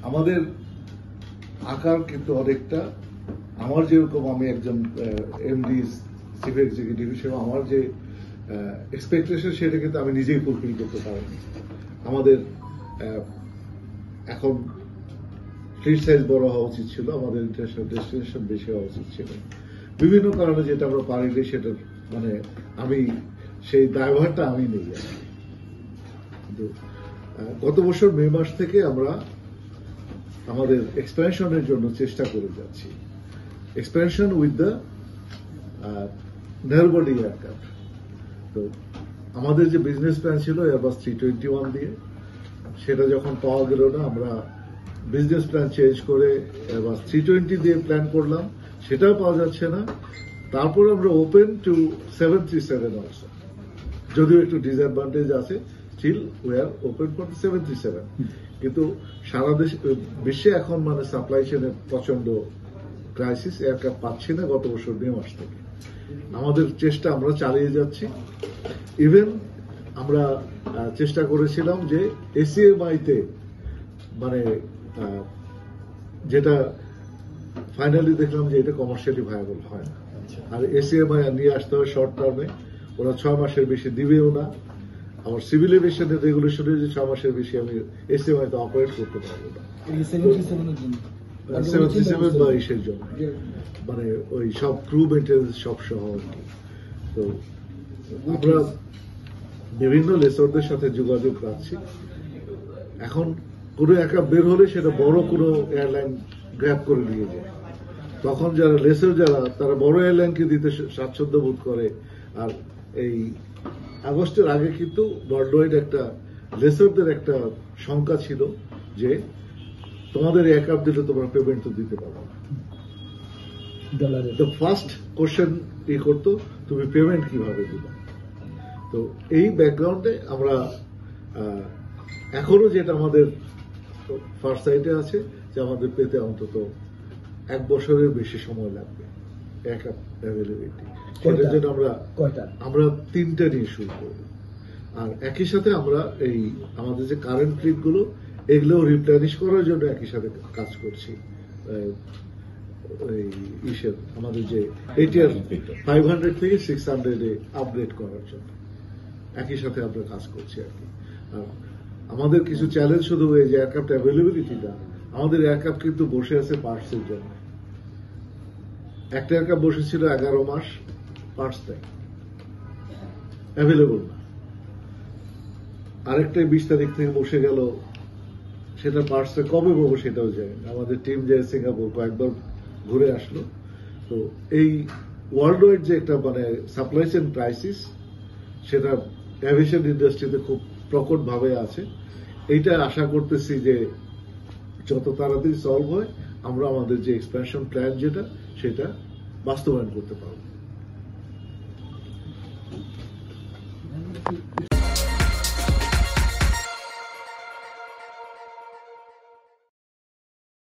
আমাদের আকার কিন্তু অনেকটা আমার যেরকম আমি একজন এমডি চিফ এক্সিকিউটিভ হিসেবে আমার যে এক্সপেকটেশন সেটা কিন্তু আমি নিজেই ফুলফিল করতে পারিনি। আমাদের এখন ফ্লিট সাইজ বড় হওয়া উচিত ছিল, আমাদের ইন্টারন্যাশনাল ডেস্টিনেশন বেশি হওয়া উচিত ছিল। বিভিন্ন কারণে যেটা আমরা পারিনি সেটার মানে আমি সেই দায়ভারটা আমি নেই। কিন্তু গত বছর মে মাস থেকে আমরা আমাদের এক্সপ্যানশনের জন্য চেষ্টা করে যাচ্ছি। Expansion with the narrow body aircraft. তো আমাদের যে বিজনেস প্ল্যান ছিল এয়ারবাস 321 দিয়ে, সেটা যখন পাওয়া গেল না, আমরা বিজনেস প্ল্যান চেঞ্জ করে এয়ারবাস 320 দিয়ে প্ল্যান করলাম, সেটাও পাওয়া যাচ্ছে না। তারপর আমরা ওপেন টু 737 অলসো, যদিও একটু ডিসঅ্যাডভান্টেজ আছে, still we are open for 737। কিন্তু সারা বিশ্বে এখন মানে সাপ্লাই চেনের প্রচন্ড ক্রাইসিস, এয়ারক্রাফট পাচ্ছি না গত বছর মে মাস থেকে। আমাদের চেষ্টা আমরা চালিয়ে যাচ্ছি। ইভেন আমরা চেষ্টা করেছিলাম যে এসিএমআই তে মানে যেটা ফাইনালি দেখলাম যে এটা কমার্শিয়ালি ভায়াবল হয় না, আর এসিএমআই নিয়ে আসতে হয় শর্ট টার্মে, ওরা 6 মাসের বেশি দিবেও না। আমার সিভিল এভিয়েশনের রেগুলেশনে যে 6 মাসের বেশি আমি এসিএমআই তে অপারেট করতে পারবো না, 77 বা ইসের জন্য, মানে ওই সব ক্রু মেইনটেন্যান্স সব সহ আর কি। তো আমরা বিভিন্ন লেসরদের সাথে যোগাযোগ রাখছি। এখন কোনো একা বের হলে সেটা বড় কোনো এয়ারলাইন গ্র্যাব করে নিয়ে যায়, তখন যারা লেসর যারা তারা বড় এয়ারলাইনকে দিতে স্বাচ্ছন্দ্য বোধ করে। আর এই আগস্টের আগে কিন্তু ওয়ার্ল্ড ওয়াইড একটা লেসরদের একটা শঙ্কা ছিল যে তোমাদের এয়ারক্রাফট দিলে তোমরা পেমেন্ট তো দিতে পারো না। দ্য ফার্স্ট কোশ্চেন করতো তুমি পেমেন্ট কিভাবে দিবা। তো এই ব্যাকগ্রাউন্ডে আমরা এখনো যেটা আমাদের ফার্স্ট সাইডে আছে যে আমাদের পেতে অন্তত 1 বছরের বেশি সময় লাগবে এয়ারক্রাফট অ্যাভেলেবিলিটি। সেটার জন্য আমরা 3টা নিয়ে শুরু করব। আর একই সাথে আমরা এই আমাদের যে কারেন্ট ফ্লিট গুলো এগুলো রিপ্লেনিশ করার জন্য একই সাথে কাজ করছি। আমাদের যে ATR 500 থেকে 600 আপগ্রেড করার জন্য একই সাথে আমরা কাজ করছি আর কি। আমাদের কিছু চ্যালেঞ্জ শুধু এই যে এয়ারক্রাফট অ্যাভেলেবিলিটিটা, আমাদের এয়ারক্রাফট কিন্তু বসে আছে পার্টসের জন্য। একটা এয়ারক্রাফট বসেছিল 11 মাস, পার্টস নেই, অ্যাভেলেবল না। আরেকটা 20 তারিখ থেকে বসে গেল, সেটা পার্টসটা কবে পাবো সেটাও জানি না। আমাদের টিম যায় সিঙ্গাপুর, কয়েকবার ঘুরে আসলো। তো এই ওয়ার্ল্ড ওয়াইড যে একটা মানে সাপ্লাই চেইন ক্রাইসিস, সেটা এভিয়েশন ইন্ডাস্ট্রিতে খুব প্রকট ভাবে আছে। এইটা আশা করতেছি যে যত তাড়াতাড়ি সলভ হয় আমরা আমাদের যে এক্সপ্যানশন প্ল্যান যেটা সেটা বাস্তবায়ন করতে পারবো।